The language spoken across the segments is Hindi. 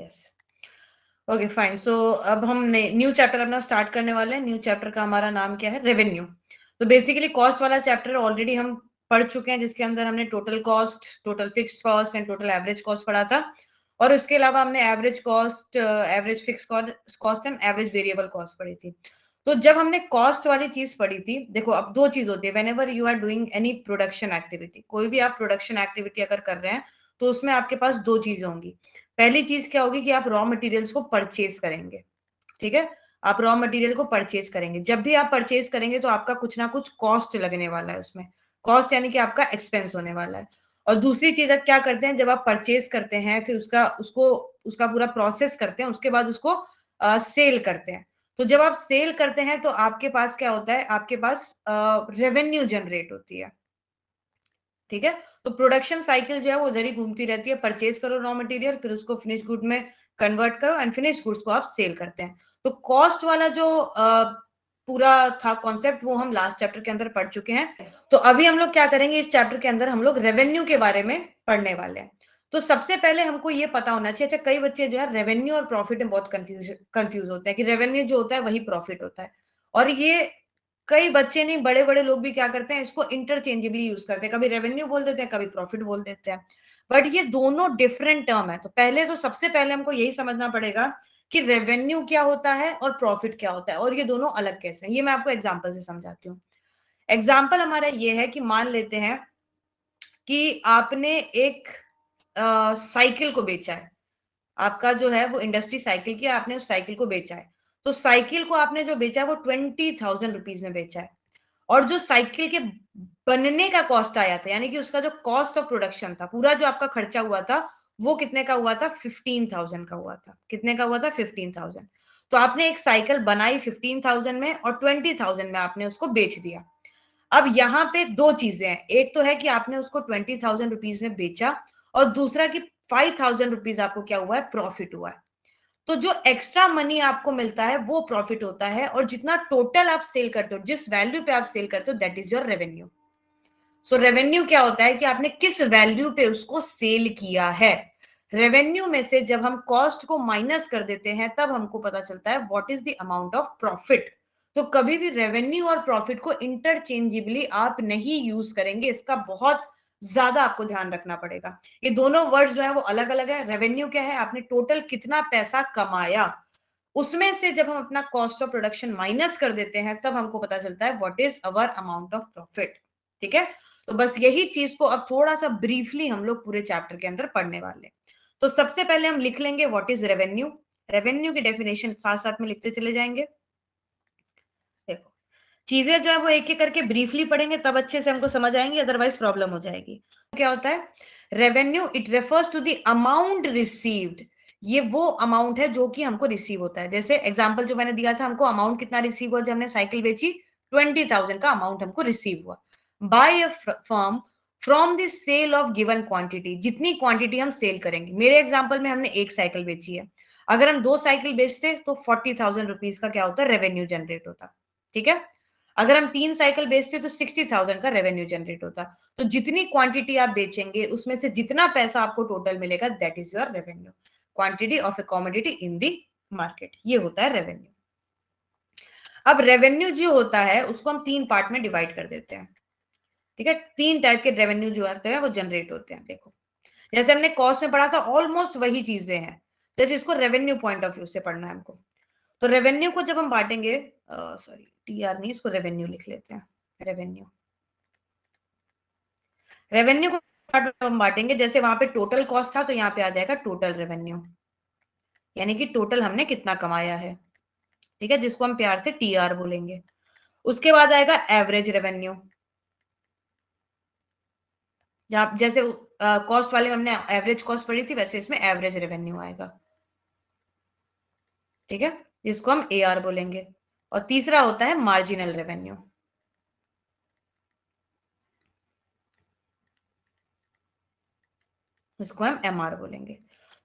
Yes, okay fine. सो अब हम न्यू चैप्टर अपना स्टार्ट करने वाले हैं। न्यू चैप्टर का हमारा नाम क्या है? रेवेन्यू। तो बेसिकली कॉस्ट वाला चैप्टर ऑलरेडी हम पढ़ चुके हैं, जिसके अंदर हमने total cost, total fixed cost and total average cost पढ़ा था। और उसके अलावा हमने average cost, average fix cost and average variable cost पढ़ी थी। तो जब हमने कॉस्ट वाली चीज पढ़ी थी, देखो अब दो चीज होती है whenever you are doing any production activity, कोई भी आप प्रोडक्शन एक्टिविटी अगर कर रहे हैं तो उसमें आपके पास दो चीजें होंगी। पहली चीज क्या होगी कि आप रॉ मटेरियल्स को परचेज करेंगे, ठीक है? आप रॉ मटेरियल को परचेज करेंगे। जब भी आप परचेज करेंगे तो आपका कुछ ना कुछ कॉस्ट लगने वाला है उसमें। कॉस्ट यानी कि आपका एक्सपेंस होने वाला है। और दूसरी चीज आप क्या करते हैं, जब आप परचेज करते हैं फिर उसका पूरा प्रोसेस करते हैं, उसके बाद उसको सेल करते हैं। तो जब आप सेल करते हैं तो आपके पास क्या होता है, आपके पास रेवेन्यू जनरेट होती है, ठीक है? तो प्रोडक्शन साइकिल जो है वो उधर ही घूमती रहती है। परचेज करो रॉ मटेरियल, फिर उसको फिनिश गुड में कन्वर्ट करो एंड फिनिश गुड्स को आप सेल करते हैं। तो कॉस्ट वाला जो पूरा था कॉन्सेप्ट, वो हम लास्ट चैप्टर के अंदर पढ़ चुके हैं। तो अभी हम लोग क्या करेंगे, इस चैप्टर के अंदर हम लोग रेवेन्यू के बारे में पढ़ने वाले हैं। तो सबसे पहले हमको ये पता होना चाहिए, अच्छा कई बच्चे जो है रेवेन्यू और प्रॉफिट में बहुत कंफ्यूज होते हैं कि रेवेन्यू जो होता है वही प्रॉफिट होता है। और ये कई बच्चे नहीं, बड़े बड़े लोग भी क्या करते हैं, इसको इंटरचेंजेबली यूज करते हैं, कभी रेवेन्यू बोल देते हैं, कभी प्रॉफिट बोल देते हैं। बट ये दोनों डिफरेंट टर्म है। तो पहले तो सबसे पहले हमको यही समझना पड़ेगा कि रेवेन्यू क्या होता है और प्रॉफिट क्या होता है, और ये दोनों अलग कैसे हैं। ये मैं आपको एग्जांपल से समझाती हूँ। एग्जाम्पल हमारा ये है कि मान लेते हैं कि आपने एक साइकिल को बेचा है। आपका जो है वो इंडस्ट्री साइकिल की, आपने उस साइकिल को बेचा है। तो साइकिल को आपने जो बेचा है वो 20,000 रुपीज में बेचा है। और जो साइकिल के बनने का कॉस्ट आया था, यानी कि उसका जो कॉस्ट ऑफ प्रोडक्शन था, पूरा जो आपका खर्चा हुआ था, वो कितने का हुआ था? 15,000 का हुआ था। कितने का हुआ था? 15,000। तो आपने एक साइकिल बनाई 15,000 में और 20,000 में आपने उसको बेच दिया। अब यहाँ पे दो चीजें हैं, एक तो है कि आपने उसको 20,000 रुपीज में बेचा, और दूसरा कि 5,000 रुपीज आपको क्या हुआ है? प्रॉफिट हुआ है। तो जो एक्स्ट्रा मनी आपको मिलता है वो प्रॉफिट होता है, और जितना टोटल आप सेल करते हो, जिस वैल्यू पे आप सेल करते हो, that is your revenue. So revenue क्या होता है कि आपने किस वैल्यू पे उसको सेल किया है। रेवेन्यू में से जब हम कॉस्ट को माइनस कर देते हैं तब हमको पता चलता है what is the amount of profit. तो कभी भी रेवेन्यू और प्रॉफिट को इंटरचेंजेबली आप नहीं यूज करेंगे, इसका बहुत ज्यादा आपको ध्यान रखना पड़ेगा। ये दोनों वर्ड्स जो है वो अलग अलग है। रेवेन्यू क्या है? आपने टोटल कितना पैसा कमाया, उसमें से जब हम अपना कॉस्ट ऑफ प्रोडक्शन माइनस कर देते हैं तब हमको पता चलता है what is our amount of profit, ठीक है? तो बस यही चीज को अब थोड़ा सा ब्रीफली हम लोग पूरे चैप्टर के अंदर पढ़ने वाले हैं। तो सबसे पहले हम लिख लेंगे व्हाट इज रेवेन्यू। रेवेन्यू की डेफिनेशन साथ साथ में लिखते चले जाएंगे। देखो, चीजें जो है वो एक एक करके ब्रीफली पढ़ेंगे तब अच्छे से हमको समझ आएंगे, अदरवाइज प्रॉब्लम हो जाएगी। क्या होता है revenue? It refers to the amount received. ये वो अमाउंट है जो कि हमको रिसीव होता है। जैसे एग्जांपल जो मैंने दिया था, हमको अमाउंट कितना रिसीव हुआ जब हमने साइकिल बेची? 20,000 का अमाउंट हमको रिसीव हुआ by a firm from the sale of given quantity. जितनी क्वांटिटी हम सेल करेंगे, मेरे एग्जांपल में हमने एक साइकिल बेची है, अगर हम दो साइकिल बेचते तो 40,000 रुपीज का क्या होता है? रेवेन्यू जनरेट होता, ठीक है? अगर हम 3 साइकिल बेचते तो 60,000 का रेवेन्यू जनरेट होता। तो जितनी क्वांटिटी आप बेचेंगे उसमें से जितना पैसा आपको टोटल मिलेगा, that is your revenue. Quantity of A commodity in the market, ये होता है रेवेन्यू। अब रेवेन्यू जो होता है उसको हम 3 पार्ट में डिवाइड कर देते हैं, ठीक है? 3 टाइप के रेवेन्यू जो आते हैं वो जनरेट होते हैं। देखो, जैसे हमने कॉस्ट में पढ़ा था, ऑलमोस्ट वही चीजें हैं, जैसे इसको रेवेन्यू पॉइंट ऑफ व्यू से पढ़ना है हमको। तो रेवेन्यू को जब हम बांटेंगे, सॉरी टीआर नहीं, इसको रेवेन्यू लिख लेते हैं। रेवेन्यू, रेवेन्यू को हम बांटेंगे, जैसे वहां पे टोटल कॉस्ट था तो यहाँ पे आ जाएगा टोटल रेवेन्यू, यानी कि टोटल हमने कितना कमाया है, ठीक है? जिसको हम प्यार से टीआर बोलेंगे। उसके बाद आएगा एवरेज रेवेन्यू, जहां जैसे कॉस्ट वाले में हमने एवरेज कॉस्ट पढ़ी थी, वैसे इसमें एवरेज रेवेन्यू आएगा, ठीक है? जिसको हम एआर बोलेंगे। और तीसरा होता है मार्जिनल रेवेन्यू, इसको हम एमआर बोलेंगे।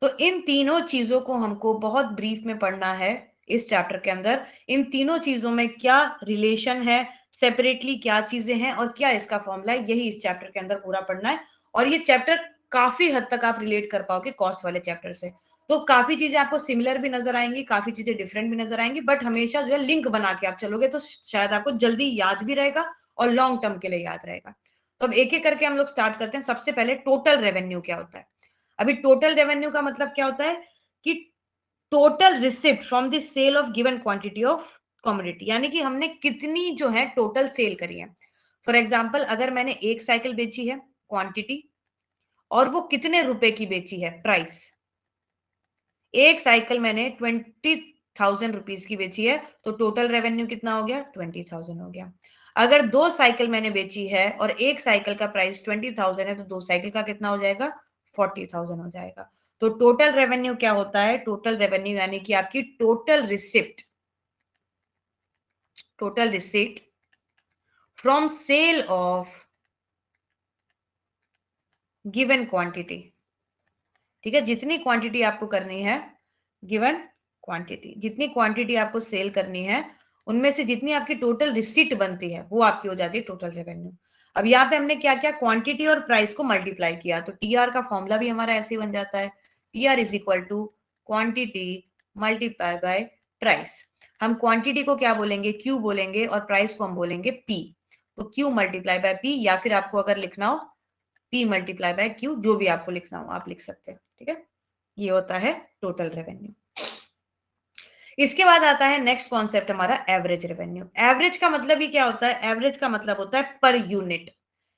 तो इन तीनों चीजों को हमको बहुत ब्रीफ में पढ़ना है इस चैप्टर के अंदर। इन तीनों चीजों में क्या रिलेशन है, सेपरेटली क्या चीजें हैं और क्या इसका फॉर्मूला है, यही इस चैप्टर के अंदर पूरा पढ़ना है। और ये चैप्टर काफी हद तक आप रिलेट कर पाओगे कॉस्ट वाले चैप्टर से। तो काफी चीजें आपको सिमिलर भी नजर आएंगी, काफी चीजें डिफरेंट भी नजर आएंगी, बट हमेशा जो है लिंक बना के आप चलोगे तो शायद आपको जल्दी याद भी रहेगा और लॉन्ग टर्म के लिए याद रहेगा। तो अब एक एक करके हम लोग स्टार्ट करते हैं। सबसे पहले टोटल रेवेन्यू क्या होता है। अभी टोटल रेवेन्यू का मतलब क्या होता है कि total receipt from the sale of given quantity of commodity, यानी कि हमने कितनी जो है टोटल सेल करी है। फॉर एग्जाम्पल अगर मैंने एक साइकिल बेची है क्वांटिटी, और वो कितने रुपए की बेची है प्राइस, एक साइकिल मैंने 20,000 रुपीज की बेची है, तो टोटल रेवेन्यू कितना हो गया 20,000 हो गया। अगर दो साइकिल मैंने बेची है और एक साइकिल का प्राइस 20,000 है, तो दो साइकिल का कितना हो जाएगा 40,000 हो जाएगा। तो टोटल रेवेन्यू क्या होता है, टोटल रेवेन्यू यानी कि आपकी total receipt, total receipt from sale of given quantity. ठीक है, जितनी क्वांटिटी आपको करनी है, गिवन क्वांटिटी, जितनी क्वांटिटी आपको सेल करनी है, उनमें से जितनी आपकी टोटल रिसीट बनती है वो आपकी हो जाती है टोटल रेवेन्यू। अब यहाँ पे हमने क्या किया, क्वांटिटी और प्राइस को मल्टीप्लाई किया, तो टीआर का फॉर्मूला भी हमारा ऐसे ही बन जाता है, TR is equal to quantity multiply by price. हम क्वांटिटी को क्या बोलेंगे, क्यू बोलेंगे, और प्राइस को हम बोलेंगे पी। तो क्यू मल्टीप्लाई बाय पी, या फिर आपको अगर लिखना हो पी मल्टीप्लाई बाय क्यू, जो भी आपको लिखना हो आप लिख सकते हैं। ठीक है, ये होता है टोटल रेवेन्यू। इसके बाद आता है नेक्स्ट कॉन्सेप्ट हमारा एवरेज रेवेन्यू। एवरेज का मतलब ही क्या होता है, एवरेज का मतलब होता है पर यूनिट।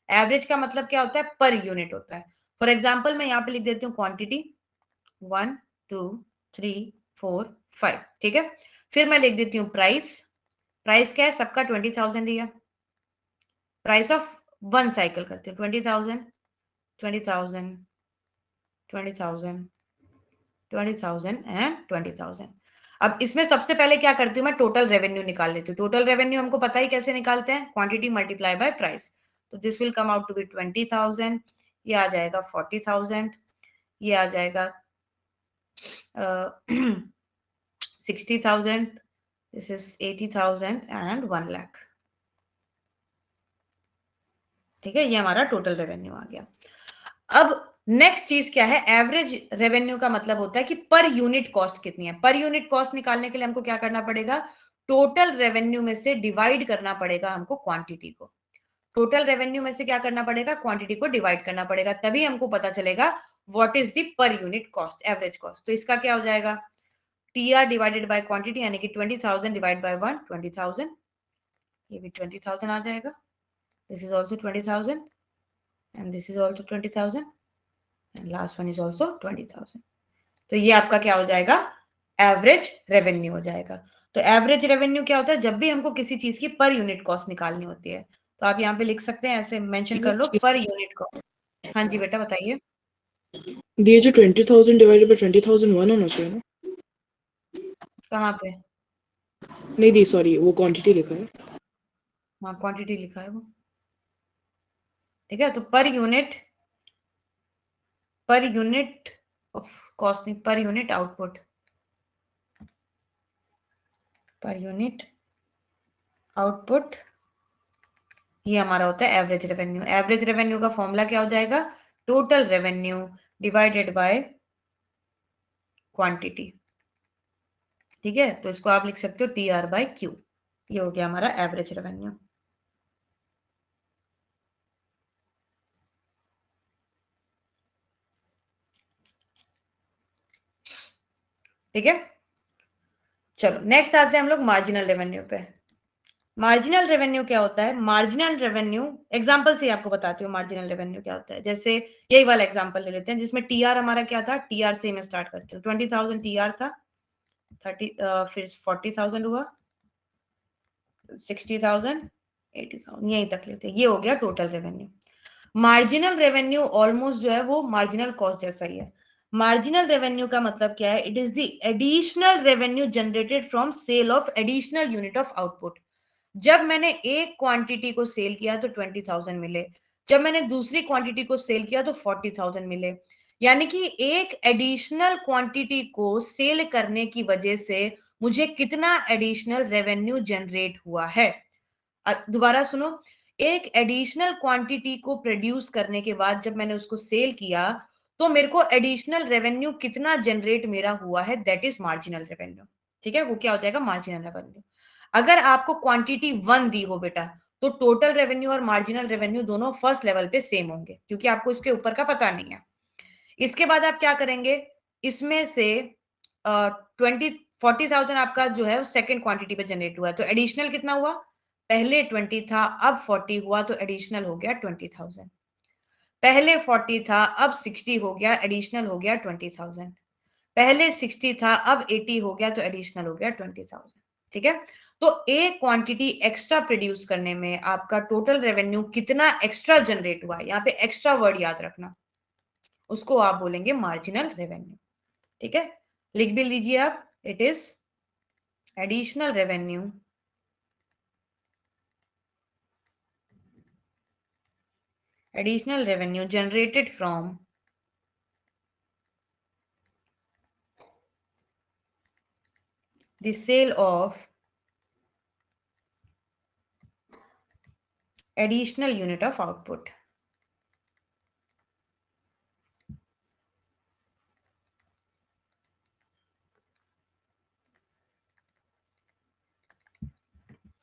एवरेज का मतलब क्या होता है, पर यूनिट होता है। फॉर एग्जाम्पल मैं यहाँ पे लिख देती हूँ क्वांटिटी 1 2 3 4 5, ठीक है। फिर मैं लिख देती हूँ प्राइस, प्राइस क्या है, सबका 20,000 दिया, प्राइस ऑफ वन साइकिल करती हूँ 20,000 20,000 20,000 20,000 एंड 20,000। अब इसमें सबसे पहले क्या करती हूँ, मैं टोटल रेवेन्यू निकाल लेती हूँ। टोटल रेवेन्यू हमको पता ही कैसे निकालते हैं, क्वांटिटी मल्टीप्लाई बाय प्राइस। तो this will come out to be 20,000, ये आ जाएगा 40,000, ये आ जाएगा 60,000, दिस इज 80,000 एंड 1 लाख। ठीक है, ये हमारा टोटल रेवेन्यू आ गया। अब नेक्स्ट चीज क्या है, एवरेज रेवेन्यू का मतलब होता है कि पर यूनिट कॉस्ट कितनी है। पर यूनिट कॉस्ट निकालने के लिए हमको क्या करना पड़ेगा, टोटल रेवेन्यू में से डिवाइड करना पड़ेगा हमको क्वांटिटी को। टोटल रेवेन्यू में से क्या करना पड़ेगा, क्वांटिटी को डिवाइड करना पड़ेगा, तभी हमको पता चलेगा what is the per unit cost, average cost. तो इसका क्या हो जाएगा, T R divided by quantity, यानी कि 20,000 डिवाइड बाय 1, 20,000, ये भी 20,000 आ जाएगा, this is also 20,000 and this is also 20,000 and last one is also 20,000। तो ये आपका क्या हो जाएगा, एवरेज रेवेन्यू हो जाएगा। तो एवरेज रेवेन्यू क्या होता है, जब भी हमको किसी चीज की पर यूनिट कॉस्ट निकालनी होती है, तो आप यहाँ पे लिख सकते हैं, ऐसे मेंशन कर लो पर यूनिट कॉस्ट। हाँ जी बेटा बताइए। ये जो 20,000 डिवाइडेड बाय 20,000 वन होना चाहिए ना? कहाँ पे, नहीं दी, सॉरी, वो क्वांटिटी लिखा है। हाँ क्वांटिटी लिखा है वो। ठीक है, तो पर यूनिट ऑफ कॉस्ट नहीं, per unit output, per unit output, ये हमारा होता है एवरेज रेवेन्यू। एवरेज रेवेन्यू का फॉर्मूला क्या हो जाएगा, total revenue divided by quantity. ठीक है, तो इसको आप लिख सकते हो टी आर बाय क्यू, ये हो गया हमारा एवरेज रेवेन्यू। ठीक है, चलो नेक्स्ट आते हैं हम लोग मार्जिनल रेवेन्यू पे। मार्जिनल रेवेन्यू क्या होता है, मार्जिनल रेवेन्यू एग्जांपल से आपको बताती हूँ मार्जिनल रेवेन्यू क्या होता है। जैसे यही वाला एग्जांपल ले लेते हैं जिसमें टीआर हमारा क्या था, टीआर से मैं स्टार्ट करती हूँ। 20,000 टीआर था, 30 फिर 40,000 हुआ, 60,000, 80,000, यहीं तक लेते हैं। ये हो गया total revenue. Marginal revenue almost जो है वो मार्जिनल कॉस्ट जैसा ही है। मार्जिनल रेवेन्यू का मतलब क्या है, it is the additional revenue generated from sale of additional unit of output. जब मैंने एक क्वांटिटी को सेल किया तो 20,000 मिले, जब मैंने दूसरी क्वांटिटी को सेल किया तो 40,000 मिले। यानी कि एक एडिशनल क्वांटिटी को सेल करने की वजह से मुझे कितना एडिशनल रेवेन्यू जनरेट हुआ है। दोबारा सुनो, एक एडिशनल क्वांटिटी को प्रोड्यूस करने के बाद जब मैंने उसको सेल किया तो मेरे को एडिशनल रेवेन्यू कितना जनरेट मेरा हुआ है, दैट इज मार्जिनल रेवेन्यू। ठीक है, वो क्या हो जाएगा, मार्जिनल रेवेन्यू। अगर आपको क्वांटिटी 1 दी हो बेटा, तो टोटल रेवेन्यू और मार्जिनल रेवेन्यू दोनों फर्स्ट लेवल पे सेम होंगे, क्योंकि आपको इसके ऊपर का पता नहीं है। इसके बाद आप क्या करेंगे, इसमें से 40,000 आपका जो है सेकंड क्वांटिटी पे जनरेट हुआ है, तो एडिशनल कितना हुआ, पहले 20 था अब 40 हुआ, तो एडिशनल हो गया 20,000। पहले 40 था अब 60 हो गया, एडिशनल हो गया 20,000। पहले 60 था अब 80 हो गया, तो एडिशनल हो गया 20,000। ठीक है, तो एक क्वांटिटी एक्स्ट्रा प्रोड्यूस करने में आपका टोटल रेवेन्यू कितना एक्स्ट्रा जनरेट हुआ है, यहाँ पे एक्स्ट्रा वर्ड याद रखना, उसको आप बोलेंगे मार्जिनल रेवेन्यू। ठीक है, लिख भी लीजिए आप, it is additional revenue generated from the sale of additional unit of output।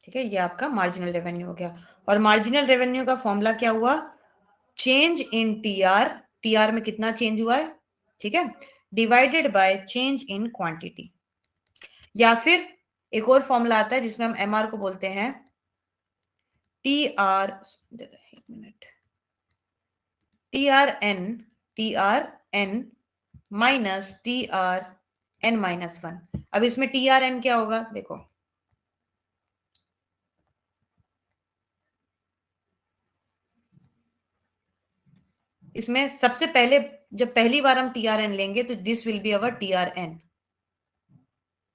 ठीक है, ये आपका मार्जिनल रेवेन्यू हो गया। और मार्जिनल रेवेन्यू का फॉर्मूला क्या हुआ, चेंज इन टीआर, टीआर में कितना चेंज हुआ है, ठीक है, divided by change in quantity. या फिर एक और फॉर्मूला आता है जिसमें हम एमआर को बोलते हैं टी आर, एक minute, T R N minus T R N minus 1। अब इसमें टी आर एन क्या होगा, देखो इसमें सबसे पहले जब पहली बार हम टी आर एन लेंगे तो this will be our T R N.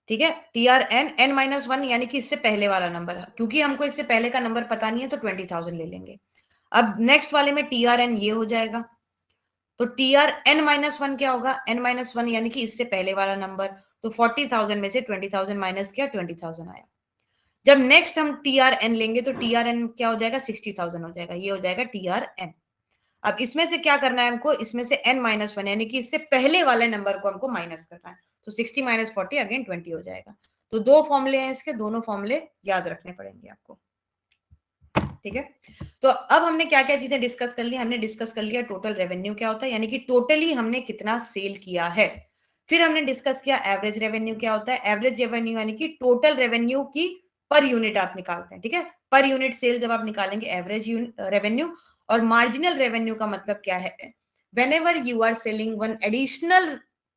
ठीक है, T R N N minus 1 यानी कि इससे पहले वाला नंबर है, क्योंकि हमको इससे पहले का नंबर पता नहीं है तो 20,000 ले लेंगे। अब नेक्स्ट वाले में टी आर एन ये हो जाएगा, तो टी आर एन माइनस 1 क्या होगा, एन माइनस 1 यानी कि इससे पहले वाला नंबर, तो 40,000 में से 20,000 माइनस किया, 20,000 आया। जब नेक्स्ट हम टी आर एन लेंगे तो टी आर एन क्या हो जाएगा, 60,000 हो जाएगा, ये हो जाएगा टी आर एन। अब इसमें से क्या करना है हमको, इसमें से n माइनस 1 यानी कि इससे पहले वाले नंबर को हमको माइनस करना है, तो 60 माइनस 40 अगेन 20 हो जाएगा। तो दो फॉर्मूले हैं इसके, दोनों फॉर्मूले याद रखने पड़ेंगे आपको। ठीक है, तो अब हमने क्या क्या चीजें डिस्कस कर ली, हमने डिस्कस कर लिया टोटल रेवेन्यू क्या होता है, यानी कि टोटली हमने कितना सेल किया है। फिर हमने डिस्कस किया एवरेज रेवेन्यू क्या होता है, एवरेज रेवेन्यू यानी कि टोटल रेवेन्यू की पर यूनिट आप निकालते हैं। ठीक है, पर यूनिट सेल जब आप निकालेंगे एवरेज रेवेन्यू। और मार्जिनल रेवेन्यू का मतलब क्या है, whenever you are selling one additional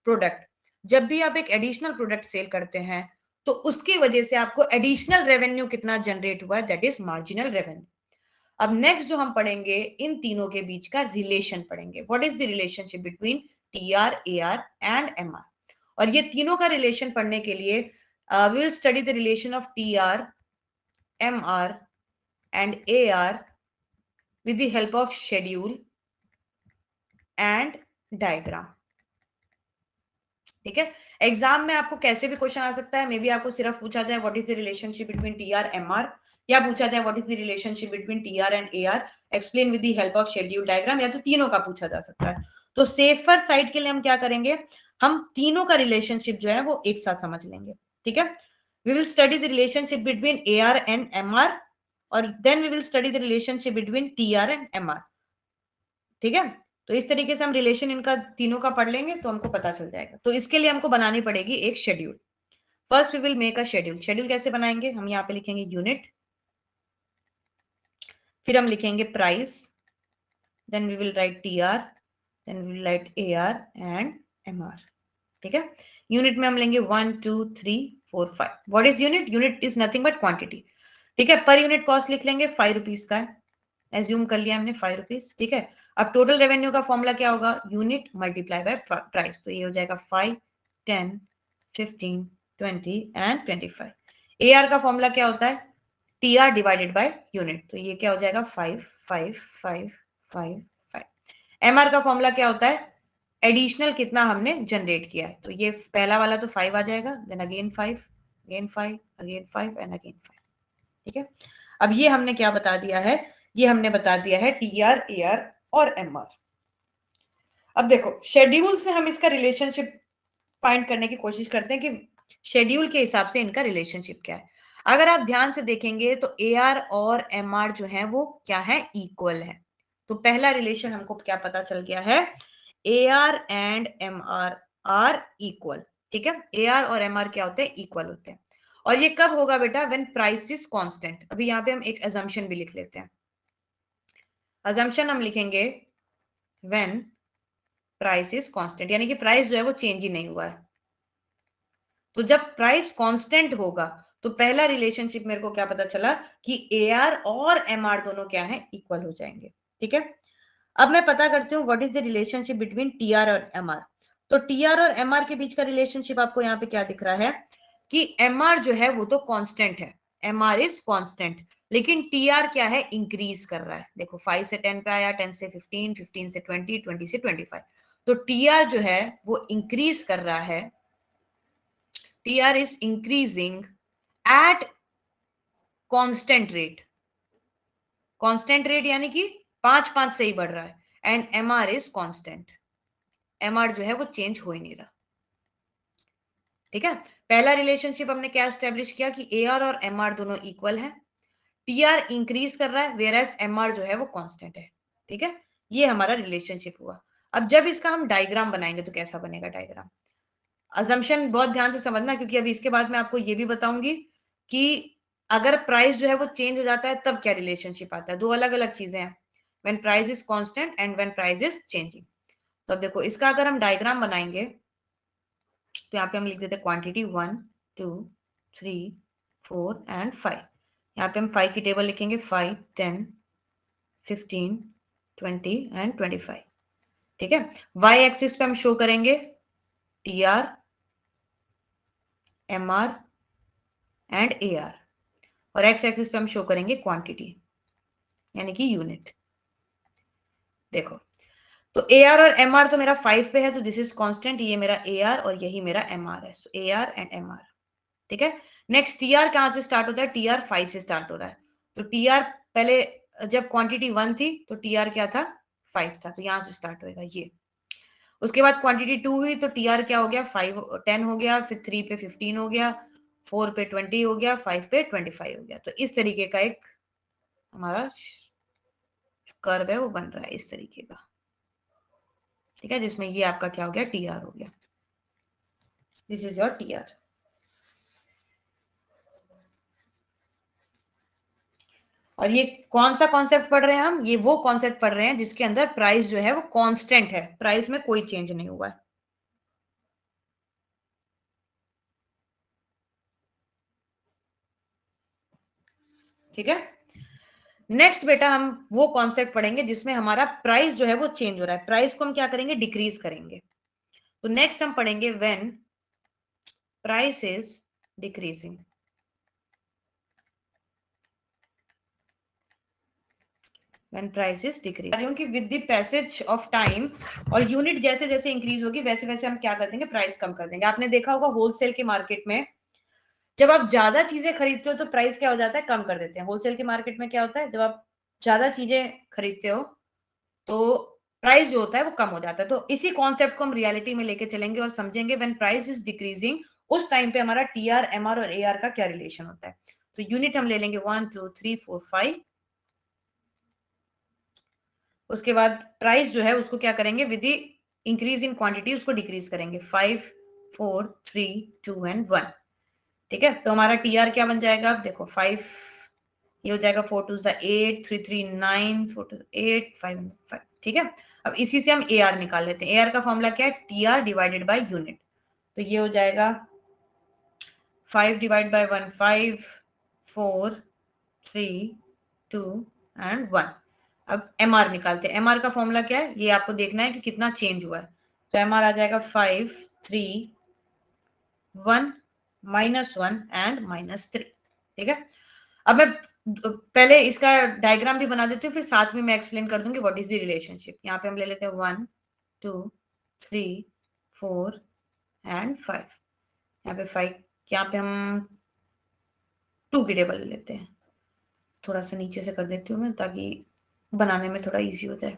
product, जब भी आप एक एडिशनल प्रोडक्ट सेल करते हैं तो उसकी वजह से आपको एडिशनल रेवेन्यू कितना जनरेट हुआ है, दैट इज मार्जिनल रेवेन्यू। अब नेक्स्ट जो हम पढ़ेंगे, इन तीनों के बीच का रिलेशन पढ़ेंगे, what is the relationship between T R, A R and M R. और ये तीनों का रिलेशन पढ़ने के लिए we will study the relation of T R, M R and A R with the help of schedule and diagram। ठीक है, एग्जाम में आपको कैसे भी क्वेश्चन आ सकता है, मे बी आपको सिर्फ पूछा जाए what is the relationship between T R M R, या पूछा जाए what is the relationship between T R and A R, explain with the help of schedule diagram, या तो तीनों का पूछा जा सकता है। तो सेफर साइड के लिए हम क्या करेंगे, हम तीनों का रिलेशनशिप जो है वो एक साथ समझ लेंगे। ठीक है, we will study the relationship between A R and M R, और then we will study the relationship between T R and M R. ठीक है, तो इस तरीके से हम रिलेशन इनका तीनों का पढ़ लेंगे तो हमको पता चल जाएगा। तो इसके लिए हमको बनानी पड़ेगी एक schedule. First we will make a schedule. Schedule कैसे बनाएंगे, हम यहाँ पे लिखेंगे यूनिट, फिर हम लिखेंगे price, then we will write T R, then we will write A R and M R. ठीक है, यूनिट में हम लेंगे 1 2 3 4 5। What is unit, unit is nothing but quantity. ठीक है, पर यूनिट कॉस्ट लिख लेंगे 5 रुपीज का है, एज्यूम कर लिया हमने 5 रुपीज। ठीक है, अब टोटल रेवेन्यू का फॉर्मूला क्या होगा, यूनिट मल्टीप्लाई बाय प्राइस, तो ये हो जाएगा 5 10 15 20 एंड 25। ए आर का फॉर्मूला क्या होता है, T are divided by unit, तो ये क्या हो जाएगा 5 5 5 5 5। एम आर का फॉर्मूला क्या होता है, एडिशनल कितना हमने जनरेट किया है, तो ये पहला वाला तो 5 आ जाएगा, then again 5 again 5 again 5 and again 5। ठीक है, अब ये हमने क्या बता दिया है, ये हमने बता दिया है टी आर, ए आर और एम आर। अब देखो शेड्यूल से हम इसका रिलेशनशिप फाइंड करने की कोशिश करते हैं कि शेड्यूल के हिसाब से इनका रिलेशनशिप क्या है। अगर आप ध्यान से देखेंगे तो AR और MR जो है वो क्या है, इक्वल है। तो पहला रिलेशन हमको क्या पता चल गया है, AR and MR are equal. ठीक है, AR और MR क्या होते हैं, इक्वल होते हैं। और ये कब होगा बेटा, व्हेन प्राइस इज कांस्टेंट। अभी यहाँ पे हम एक अजम्पशन भी लिख लेते हैं। अजम्पशन हम लिखेंगे व्हेन प्राइस इज कांस्टेंट, यानी कि प्राइस जो है वो चेंज ही नहीं हुआ है। तो जब प्राइस कांस्टेंट होगा तो पहला रिलेशनशिप मेरे को क्या पता चला कि AR और MR दोनों क्या है, इक्वल हो जाएंगे। ठीक है, अब मैं पता करती हूँ what is the relationship between TR और MR। तो TR और MR के बीच का रिलेशनशिप आपको यहाँ पे क्या दिख रहा है कि MR जो है वो तो कांस्टेंट है, MR इज कांस्टेंट, लेकिन TR क्या है, इंक्रीज कर रहा है। देखो 5 से 10 पे आया, 10 से 15, 15 से 20, 20 से 25। तो TR जो है वो इंक्रीज कर रहा है, TR is increasing at constant rate। constant rate यानी कि 5 से ही बढ़ रहा है। And MR is constant, MR जो है वो चेंज हो ही नहीं रहा। ठीक है, पहला रिलेशनशिप हमने क्या एस्टेब्लिश किया कि AR और MR दोनों इक्वल है, TR इंक्रीज कर रहा है वेयर एज MR जो है वो कांस्टेंट है। ठीक है, ये हमारा रिलेशनशिप हुआ। अब जब इसका हम डायग्राम बनाएंगे तो कैसा बनेगा डायग्राम। अजम्पशन बहुत ध्यान से समझना, क्योंकि अभी इसके बाद मैं आपको ये भी बताऊंगी कि अगर प्राइस जो है वो चेंज हो जाता है तब क्या रिलेशनशिप आता है। दो अलग अलग चीजें हैं, when price is constant and when price is changing. तो अब देखो इसका अगर हम डायग्राम बनाएंगे तो यहाँ पे हम लिख देते हैं क्वांटिटी 1 2 3 4 एंड 5। यहाँ पे हम 5 की टेबल लिखेंगे, 5 10 15 20 एंड 25। ठीक है, वाई एक्सिस पे हम शो करेंगे TR MR एंड AR, और एक्स एक्सिस पे हम शो करेंगे क्वांटिटी यानी कि यूनिट। देखो तो AR और MR तो मेरा 5 पे है, तो दिस इज कांस्टेंट, ये मेरा AR और यही मेरा MR है। सो AR एंड MR। ठीक है, नेक्स्ट TR कहां से स्टार्ट होता है, TR 5 से स्टार्ट हो रहा है। तो TR पहले जब क्वांटिटी 1 थी तो TR क्या था, 5 था, तो यहां से स्टार्ट होएगा ये। उसके बाद क्वांटिटी 2 हुई तो TR क्या हो गया, 5 10 हो गया, फिर 3 पे 15 हो गया, 4 पे 20 हो गया, 5 पे 25 हो गया। तो इस तरीके का एक हमारा कर्व है वो बन रहा है इस तरीके का। ठीक है, जिसमें ये आपका क्या हो गया, TR हो गया। This is your TR। और ये कौन सा कॉन्सेप्ट पढ़ रहे हैं हम, ये वो कॉन्सेप्ट पढ़ रहे हैं जिसके अंदर प्राइस जो है वो कांस्टेंट है, प्राइस में कोई चेंज नहीं हुआ है। ठीक है, नेक्स्ट बेटा हम वो कॉन्सेप्ट पढ़ेंगे जिसमें हमारा प्राइस जो है वो चेंज हो रहा है। प्राइस को हम क्या करेंगे, डिक्रीज करेंगे। तो नेक्स्ट हम पढ़ेंगे when price is decreasing. When price is decrease, क्योंकि with the passage of time और यूनिट जैसे जैसे इंक्रीज होगी वैसे वैसे हम क्या कर देंगे, प्राइस कम कर देंगे। आपने देखा होगा होलसेल के मार्केट में जब आप ज्यादा चीजें खरीदते हो तो प्राइस क्या हो जाता है, कम कर देते हैं। होलसेल के मार्केट में क्या होता है, जब आप ज्यादा चीजें खरीदते हो तो प्राइस जो होता है वो कम हो जाता है। तो इसी कॉन्सेप्ट को हम रियलिटी में लेके चलेंगे और समझेंगे व्हेन प्राइस इज डिक्रीजिंग उस टाइम पे हमारा TR MR और AR का क्या रिलेशन होता है। तो यूनिट हम ले लेंगे 1 2 3 4 5। उसके बाद प्राइस जो है उसको क्या करेंगे, with the increase in quantity उसको डिक्रीज करेंगे, 5 4 3 2 एंड 1। ठीक है, तो हमारा TR क्या बन जाएगा, अब देखो 5 ये हो जाएगा, 4 2 8 3 3 9 4 2 8 5 5। ठीक है, अब इसी से हम AR निकाल लेते हैं। AR का फॉर्मूला क्या है, TR डिवाइडेड बाय यूनिट। तो ये हो जाएगा 5 डिवाइड बाय 1 5 4 3 2 एंड 1। अब MR निकालते हैं। MR का फॉर्मूला क्या है, ये आपको देखना है कि कितना चेंज हुआ है। तो MR आ जाएगा 5 3 1 -1 एंड -3। ठीक है, अब मैं पहले इसका डायग्राम भी बना देती हूँ, फिर साथ में मैं एक्सप्लेन कर दूंगी व्हाट इज द रिलेशनशिप। यहाँ पे हम ले लेते हैं 1 2 3 4 एंड 5। यहाँ पे 5, यहाँ पे हम 2 की टेबल ले लेते हैं। थोड़ा सा नीचे से कर देती हूँ मैं ताकि बनाने में थोड़ा इजी हो जाए।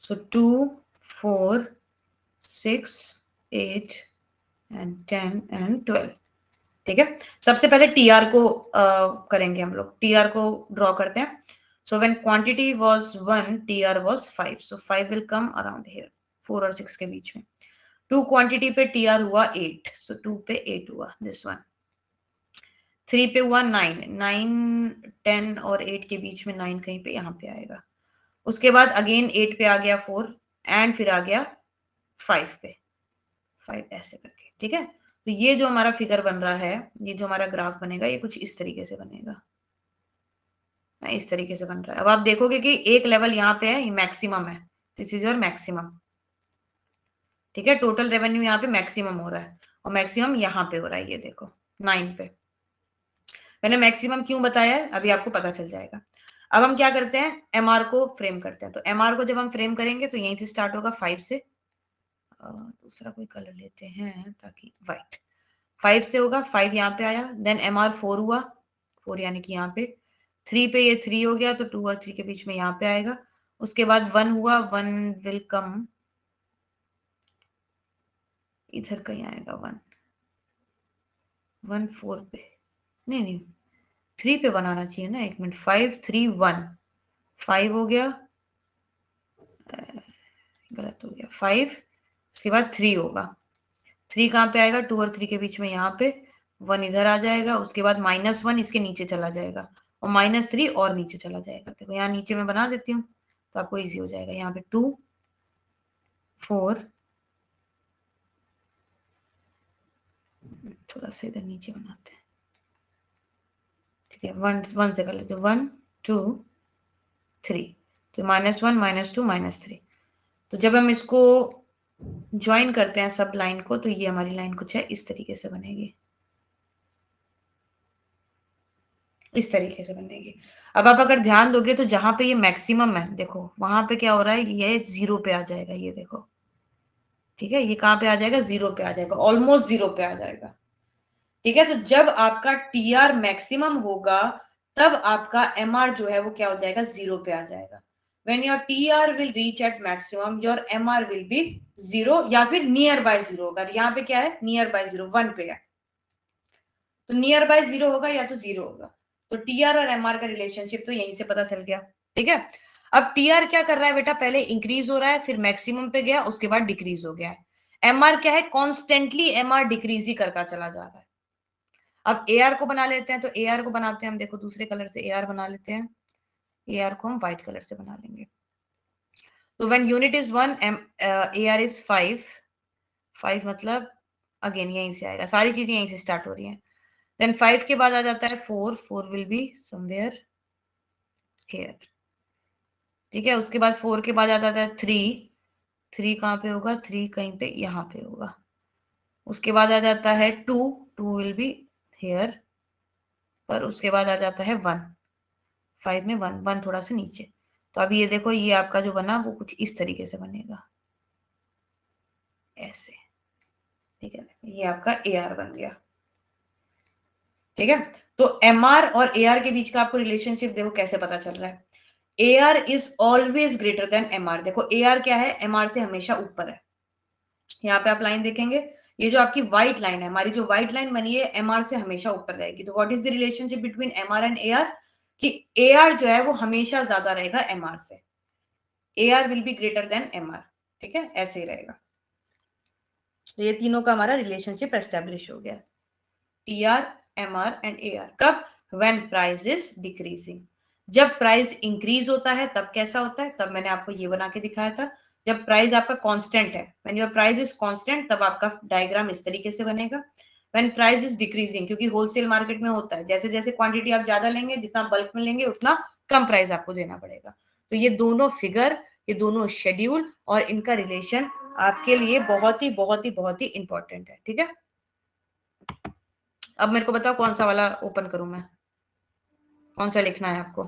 सो 2 4, 6, 8 एंड 10 एंड 12। ठीक है, सबसे पहले टीआर को करेंगे हम लोग, टीआर को ड्रॉ करते हैं। So when quantity was 1, TR was 5, so 5 will come around here, 4 और 6 के बीच में। 2 क्वांटिटी पे टीआर हुआ 8, सो 2 पे 8 हुआ, दिस वन। 3 पे हुआ 9, 9, 10 और 8 के बीच में 9 कहीं पे यहाँ पे आएगा। उसके बाद अगेन 8 पे आ गया 4 एंड फिर आ गया 5 पे, 5 ऐसे करके। ठीक है, तो ये जो हमारा फिगर बन रहा है, ये जो हमारा ग्राफ बनेगा, ये कुछ इस तरीके से बनेगा, इस तरीके से बन रहा है। अब आप देखोगे कि एक लेवल यहाँ पे है, ये मैक्सिमम है, दिस इज योर मैक्सिमम। ठीक है, टोटल रेवेन्यू यहाँ पे मैक्सिमम हो रहा है, और मैक्सिमम यहाँ पे हो रहा है, ये देखो 9 पे। मैंने मैक्सिमम क्यों बताया है अभी आपको पता चल जाएगा। अब हम क्या करते हैं, एमआर को फ्रेम करते हैं। तो एमआर को जब हम फ्रेम करेंगे तो यहीं से स्टार्ट होगा 5 से, दूसरा कोई कलर लेते हैं ताकि व्हाइट। 5 से होगा, 5 यहाँ पे आया, देन एमआर 4 हुआ, 4 यानी कि यहाँ पे। 3 पे ये 3 हो गया, तो 2 और 3 के बीच में यहाँ पे आएगा। उसके बाद 1 हुआ, 1 विल कम इधर कहीं आएगा, 1 4 पे, नहीं 3 पे बनाना चाहिए ना, 1 मिनट। 5 3 1, 5 हो गया, गलत हो गया, 5, उसके बाद 3 होगा। 3 कहाँ पे आएगा, 2 और 3 के बीच में यहाँ पे। 1 इधर आ जाएगा, उसके बाद -1 इसके नीचे चला जाएगा, और -3 और नीचे चला जाएगा। देखो यहाँ नीचे मैं बना देती हूँ तो आपको इजी हो जाएगा। यहाँ पे 2 4, थोड़ा सा इधर नीचे बनाते हैं। ठीक है, 1 से कर लेते, 1 2 3, तो -1 -2 -3। तो जब हम इसको ज्वाइन करते हैं सब लाइन को, तो ये हमारी लाइन कुछ है इस तरीके से बनेगी, इस तरीके से बनेगी। अब आप अगर ध्यान दोगे तो जहां पे ये मैक्सिमम है, देखो वहां पे क्या हो रहा है, ये 0 पे आ जाएगा, ये देखो। ठीक है, ये कहां पे आ जाएगा, 0 पे आ जाएगा, ऑलमोस्ट 0 पे आ जाएगा। ठीक है, तो जब आपका टीआर मैक्सिमम होगा तब आपका एमआर जो है वो क्या हो जाएगा, 0 पे आ जाएगा। when your TR will reach at maximum, your MR will be 0 या फिर नियर बाय 0 होगा। यहाँ पे क्या है, नियर बाय 0, 1 पे है, तो नियर बाय 0 होगा या तो 0 होगा। तो टीआर और एमआर का रिलेशनशिप तो यहीं से पता चल गया। ठीक है, अब टीआर क्या कर रहा है बेटा, पहले इंक्रीज हो रहा है, फिर मैक्सिमम पे गया, उसके बाद डिक्रीज हो गया है। एमआर क्या है, कॉन्स्टेंटली एमआर डिक्रीज ही करता चला जा रहा है। अब एआर को बना लेते हैं, तो एआर को बनाते हैं हम, देखो दूसरे कलर से एआर बना लेते हैं। एआर को हम व्हाइट कलर से बना लेंगे। तो when unit is 1, AR is 5, 5 मतलब अगेन यहीं से आएगा, सारी चीजें यहीं से स्टार्ट हो रही हैं। देन 5 के बाद आ जाता है 4, 4 विल बी समवेयर हियर। ठीक है, उसके बाद 4 के बाद आ जाता है 3, 3 कहाँ पे होगा, 3 कहीं पे यहाँ पे होगा। उसके बाद आ जाता है 2, 2 विल बी हियर, पर उसके बाद आ जाता है 1, 5 में 1, 1 थोड़ा सा नीचे। तो अभी ये देखो, ये आपका जो बना वो कुछ इस तरीके से बनेगा, ऐसे। ठीक है, ये आपका एआर बन गया। ठीक है, तो एमआर और एआर के बीच का आपको रिलेशनशिप देखो कैसे पता चल रहा है। AR is always greater than MR. देखो एआर क्या है, एमआर से हमेशा ऊपर है। यहाँ पे आप लाइन देखेंगे, ये जो आपकी व्हाइट लाइन है, हमारी जो व्हाइट लाइन बनी है, एमआर से हमेशा ऊपर रहेगी। तो what is the relationship between MR and AR, कि एआर जो है वो हमेशा ज्यादा रहेगा एमआर से, AR will be greater than MR. ठीक है, ऐसे ही रहेगा। तो ये तीनों का हमारा रिलेशनशिप एस्टेब्लिश हो गया, टीआर, एमआर एंड एआर। कब, व्हेन प्राइस इज डिक्रीजिंग। जब प्राइस इंक्रीज होता है तब कैसा होता है, तब मैंने आपको ये बना के दिखाया था। जब प्राइस आपका कांस्टेंट है, when your price is constant, तब आपका डायग्राम इस तरीके से बनेगा। व्हेन प्राइस इज डिक्रीजिंग, क्योंकि होलसेल मार्केट में होता है, जैसे जैसे क्वांटिटी आप ज्यादा लेंगे, जितना बल्क में लेंगे, उतना कम प्राइस आपको देना पड़ेगा। तो ये दोनों फिगर, ये दोनों शेड्यूल और इनका रिलेशन आपके लिए बहुत ही इंपॉर्टेंट है। ठीक है, अब मेरे को बताओ कौन सा वाला ओपन करूं मैं, कौन सा लिखना है आपको।